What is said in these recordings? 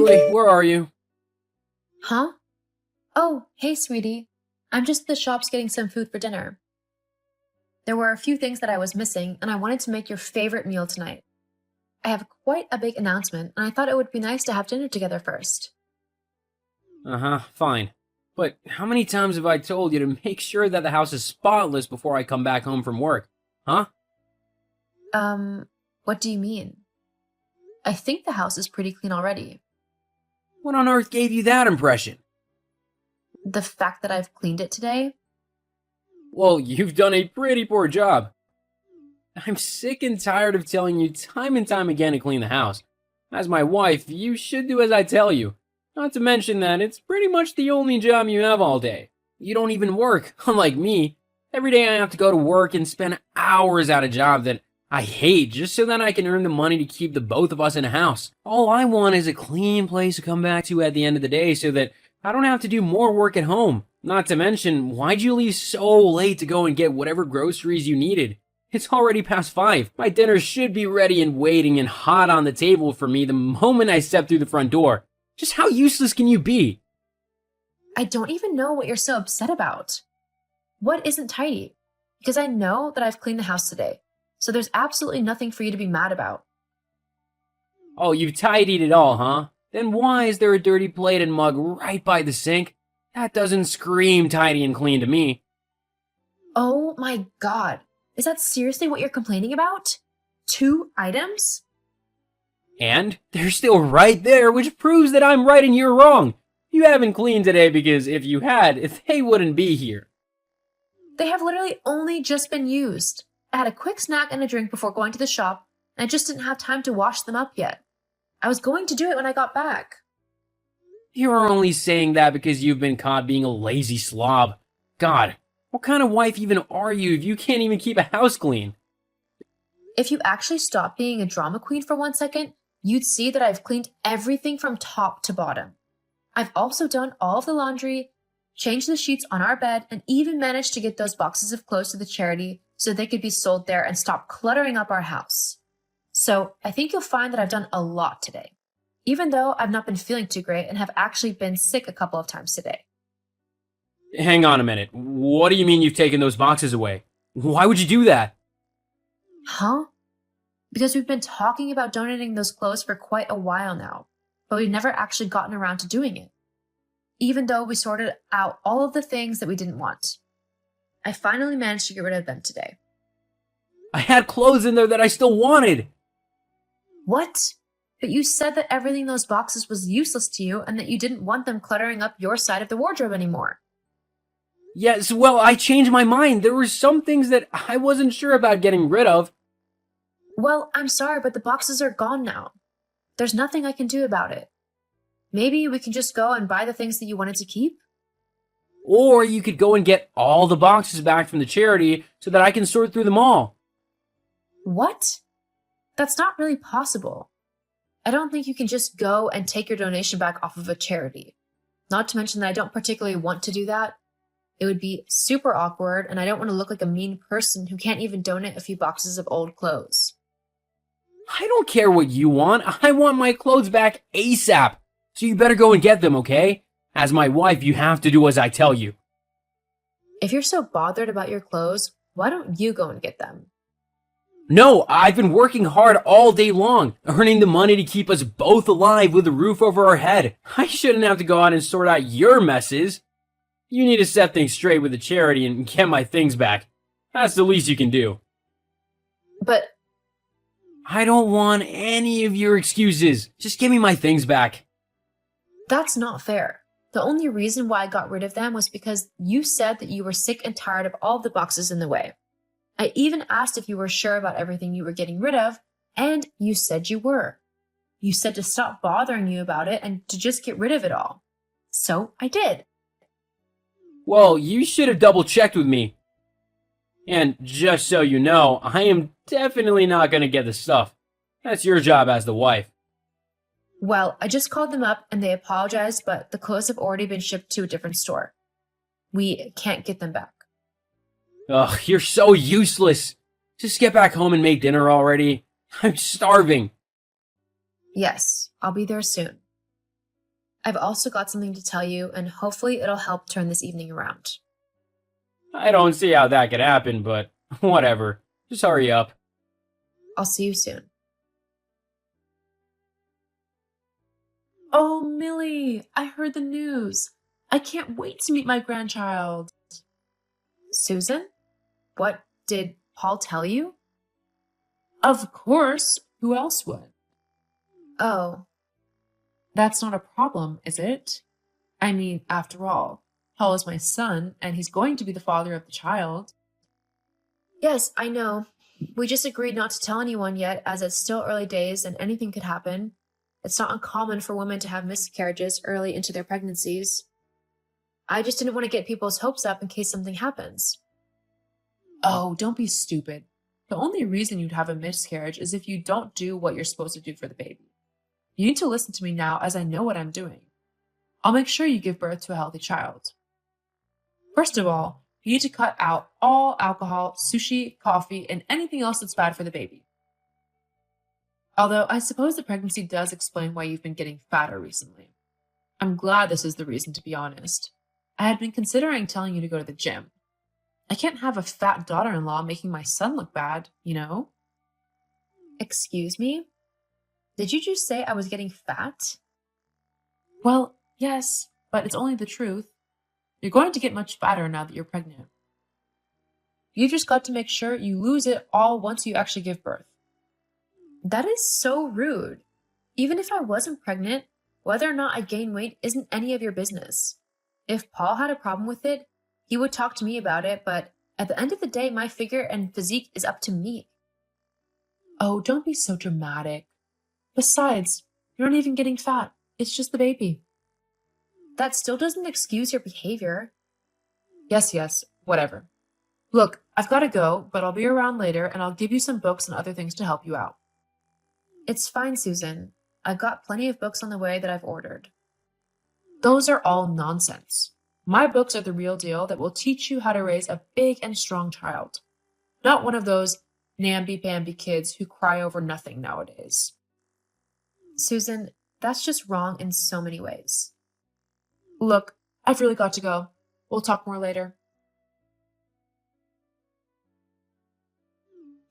Julie, where are you? Huh? Oh, hey, sweetie. I'm just at the shops getting some food for dinner. There were a few things that I was missing, and I wanted to make your favorite meal tonight. I have quite a big announcement, and I thought it would be nice to have dinner together first. Uh-huh, fine. But how many times have I told you to make sure that the house is spotless before I come back home from work? Huh? What do you mean? I think the house is pretty clean already. What on earth gave you that impression? The fact that I've cleaned it today? Well, you've done a pretty poor job. I'm sick and tired of telling you time and time again to clean the house. As my wife, you should do as I tell you. Not to mention that it's pretty much the only job you have all day. You don't even work, unlike me. Every day I have to go to work and spend hours at a job that I hate just so that I can earn the money to keep the both of us in a house. All I want is a clean place to come back to at the end of the day so that I don't have to do more work at home. Not to mention, why'd you leave so late to go and get whatever groceries you needed? It's already past 5. My dinner should be ready and waiting and hot on the table for me the moment I step through the front door. Just how useless can you be? I don't even know what you're so upset about. What isn't tidy? Because I know that I've cleaned the house today, so there's absolutely nothing for you to be mad about. Oh, you've tidied it all, huh? Then why is there a dirty plate and mug right by the sink? That doesn't scream tidy and clean to me. Oh my god. Is that seriously what you're complaining about? 2 items? And they're still right there, which proves that I'm right and you're wrong. You haven't cleaned today because if you had, they wouldn't be here. They have literally only just been used. I had a quick snack and a drink before going to the shop, and I just didn't have time to wash them up yet. I was going to do it when I got back. You're only saying that because you've been caught being a lazy slob. God, what kind of wife even are you if you can't even keep a house clean? If you actually stop being a drama queen for 1 second, you'd see that I've cleaned everything from top to bottom. I've also done all of the laundry, changed the sheets on our bed, and even managed to get those boxes of clothes to the charity so they could be sold there and stop cluttering up our house. So I think you'll find that I've done a lot today, even though I've not been feeling too great and have actually been sick a couple of times today. Hang on a minute. What do you mean you've taken those boxes away? Why would you do that? Huh? Because we've been talking about donating those clothes for quite a while now, but we've never actually gotten around to doing it, even though we sorted out all of the things that we didn't want. I finally managed to get rid of them today. I had clothes in there that I still wanted. What? But you said that everything in those boxes was useless to you and that you didn't want them cluttering up your side of the wardrobe anymore. Yes, well, I changed my mind. There were some things that I wasn't sure about getting rid of. Well, I'm sorry, but the boxes are gone now. There's nothing I can do about it. Maybe we can just go and buy the things that you wanted to keep? Or you could go and get all the boxes back from the charity so that I can sort through them all. What? That's not really possible. I don't think you can just go and take your donation back off of a charity. Not to mention that I don't particularly want to do that. It would be super awkward, and I don't want to look like a mean person who can't even donate a few boxes of old clothes. I don't care what you want. I want my clothes back ASAP. So you better go and get them, okay? As my wife, you have to do as I tell you. If you're so bothered about your clothes, why don't you go and get them? No, I've been working hard all day long, earning the money to keep us both alive with a roof over our head. I shouldn't have to go out and sort out your messes. You need to set things straight with the charity and get my things back. That's the least you can do. But I don't want any of your excuses. Just give me my things back. that's not fair. The only reason why I got rid of them was because you said that you were sick and tired of all the boxes in the way. I even asked if you were sure about everything you were getting rid of, and you said you were. You said to stop bothering you about it and to just get rid of it all. So I did. Well, you should have double-checked with me. And just so you know, I am definitely not going to get the stuff. That's your job as the wife. Well, I just called them up and they apologized, but the clothes have already been shipped to a different store. We can't get them back. Ugh, you're so useless. Just get back home and make dinner already. I'm starving. Yes, I'll be there soon. I've also got something to tell you, and hopefully it'll help turn this evening around. I don't see how that could happen, but whatever. Just hurry up. I'll see you soon. Oh, Millie, I heard the news. I can't wait to meet my grandchild. Susan? What did Paul tell you? Of course. Who else would? Oh, That's not a problem, is it? I mean, after all, Paul is my son, and he's going to be the father of the child. yes, I know. We just agreed not to tell anyone yet, as it's still early days and anything could happen. It's not uncommon for women to have miscarriages early into their pregnancies. I just didn't want to get people's hopes up in case something happens. Oh, don't be stupid. The only reason you'd have a miscarriage is if you don't do what you're supposed to do for the baby. You need to listen to me now, as I know what I'm doing. I'll make sure you give birth to a healthy child. First of all, you need to cut out all alcohol, sushi, coffee, and anything else that's bad for the baby. Although I suppose the pregnancy does explain why you've been getting fatter recently. I'm glad this is the reason, to be honest. I had been considering telling you to go to the gym. I can't have a fat daughter-in-law making my son look bad, you know? Excuse me? Did you just say I was getting fat? Well, yes, but it's only the truth. You're going to get much fatter now that you're pregnant. You just got to make sure you lose it all once you actually give birth. That is so rude. Even if I wasn't pregnant, whether or not I gain weight isn't any of your business. If Paul had a problem with it, he would talk to me about it, but at the end of the day, my figure and physique is up to me. Oh, don't be so dramatic. Besides, you're not even getting fat. It's just the baby. That still doesn't excuse your behavior. Yes, whatever. Look, I've got to go, but I'll be around later and I'll give you some books and other things to help you out. It's fine, Susan. I've got plenty of books on the way that I've ordered. Those are all nonsense. My books are the real deal that will teach you how to raise a big and strong child. Not one of those namby-pamby kids who cry over nothing nowadays. Susan, that's just wrong in so many ways. Look, I've really got to go. We'll talk more later.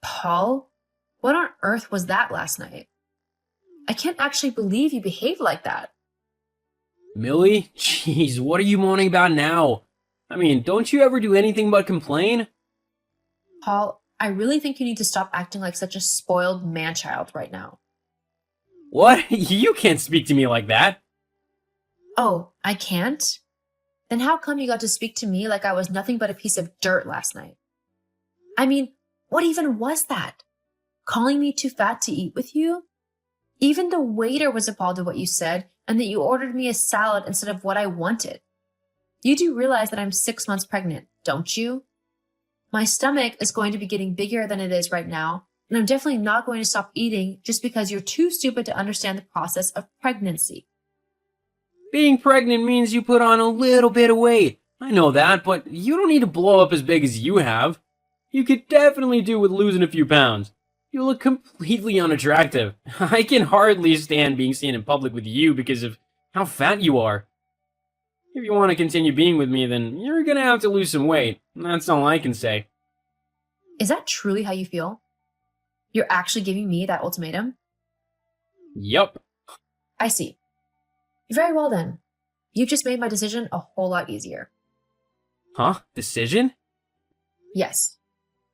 Paul? What on earth was that last night? I can't actually believe you behaved like that. Millie? Jeez, what are you moaning about now? I mean, don't you ever do anything but complain? Paul, I really think you need to stop acting like such a spoiled man-child right now. What? You can't speak to me like that. Oh, I can't? Then how come you got to speak to me like I was nothing but a piece of dirt last night? I mean, what even was that? Calling me too fat to eat with you? Even the waiter was appalled at what you said and that you ordered me a salad instead of what I wanted. You do realize that I'm 6 months pregnant, don't you? My stomach is going to be getting bigger than it is right now, and I'm definitely not going to stop eating just because you're too stupid to understand the process of pregnancy. Being pregnant means you put on a little bit of weight. I know that, but you don't need to blow up as big as you have. You could definitely do with losing a few pounds. You look completely unattractive. I can hardly stand being seen in public with you because of how fat you are. If you want to continue being with me, then you're gonna have to lose some weight. That's all I can say. Is that truly how you feel? You're actually giving me that ultimatum? Yup. I see. Very well then. You just made my decision a whole lot easier. Huh? Decision? Yes.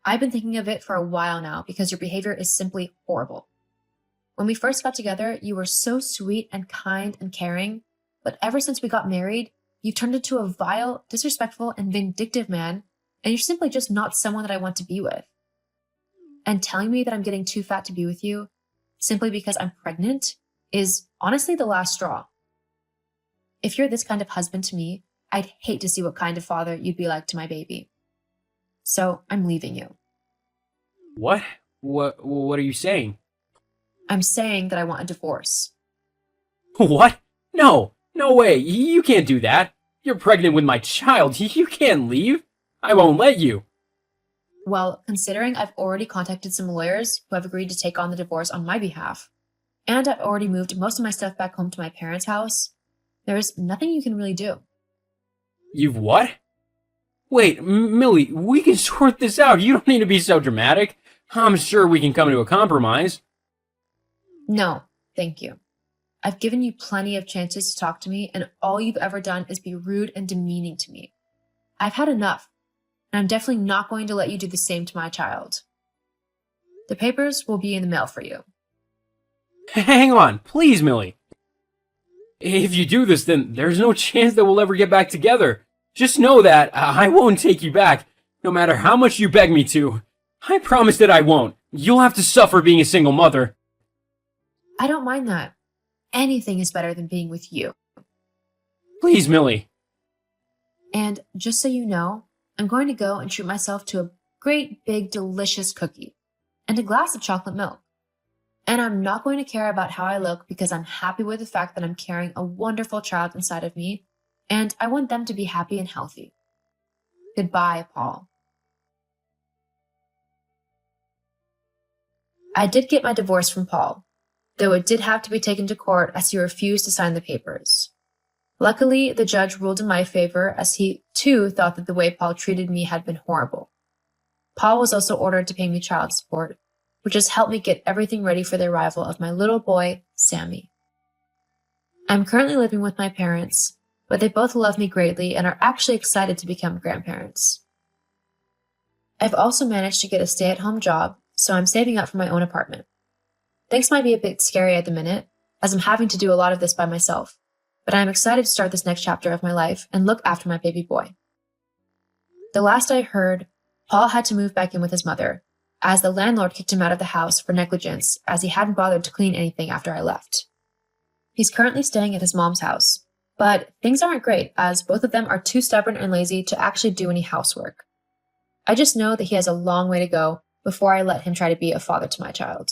I've been thinking of it for a while now because your behavior is simply horrible. When we first got together, you were so sweet and kind and caring, but ever since we got married, you've turned into a vile, disrespectful, and vindictive man, and you're simply just not someone that I want to be with. And telling me that I'm getting too fat to be with you, simply because I'm pregnant, is honestly the last straw. If you're this kind of husband to me, I'd hate to see what kind of father you'd be like to my baby. So I'm leaving you. What? What are you saying? I'm saying that I want a divorce. What? No way, you can't do that. You're pregnant with my child, you can't leave. I won't let you. Well, considering I've already contacted some lawyers who have agreed to take on the divorce on my behalf, and I've already moved most of my stuff back home to my parents' house, There's nothing you can really do. You've what? Wait, Millie, we can sort this out. You don't need to be so dramatic. I'm sure we can come to a compromise. No, thank you. I've given you plenty of chances to talk to me, and all you've ever done is be rude and demeaning to me. I've had enough, and I'm definitely not going to let you do the same to my child. The papers will be in the mail for you. Hang on, please, Millie. If you do this, then there's no chance that we'll ever get back together. Just know that I won't take you back, no matter how much you beg me to. I promise that I won't. You'll have to suffer being a single mother. I don't mind that. Anything is better than being with you. Please, Millie. And just so you know, I'm going to go and treat myself to a great big delicious cookie and a glass of chocolate milk. And I'm not going to care about how I look because I'm happy with the fact that I'm carrying a wonderful child inside of me, and I want them to be happy and healthy. Goodbye, Paul. I did get my divorce from Paul, though it did have to be taken to court as he refused to sign the papers. Luckily, the judge ruled in my favor as he, too, thought that the way Paul treated me had been horrible. Paul was also ordered to pay me child support, which has helped me get everything ready for the arrival of my little boy, Sammy. I'm currently living with my parents, but they both love me greatly and are actually excited to become grandparents. I've also managed to get a stay-at-home job, so I'm saving up for my own apartment. Things might be a bit scary at the minute, as I'm having to do a lot of this by myself, but I'm excited to start this next chapter of my life and look after my baby boy. The last I heard, Paul had to move back in with his mother, as the landlord kicked him out of the house for negligence as he hadn't bothered to clean anything after I left. He's currently staying at his mom's house, but things aren't great as both of them are too stubborn and lazy to actually do any housework. I just know that he has a long way to go before I let him try to be a father to my child.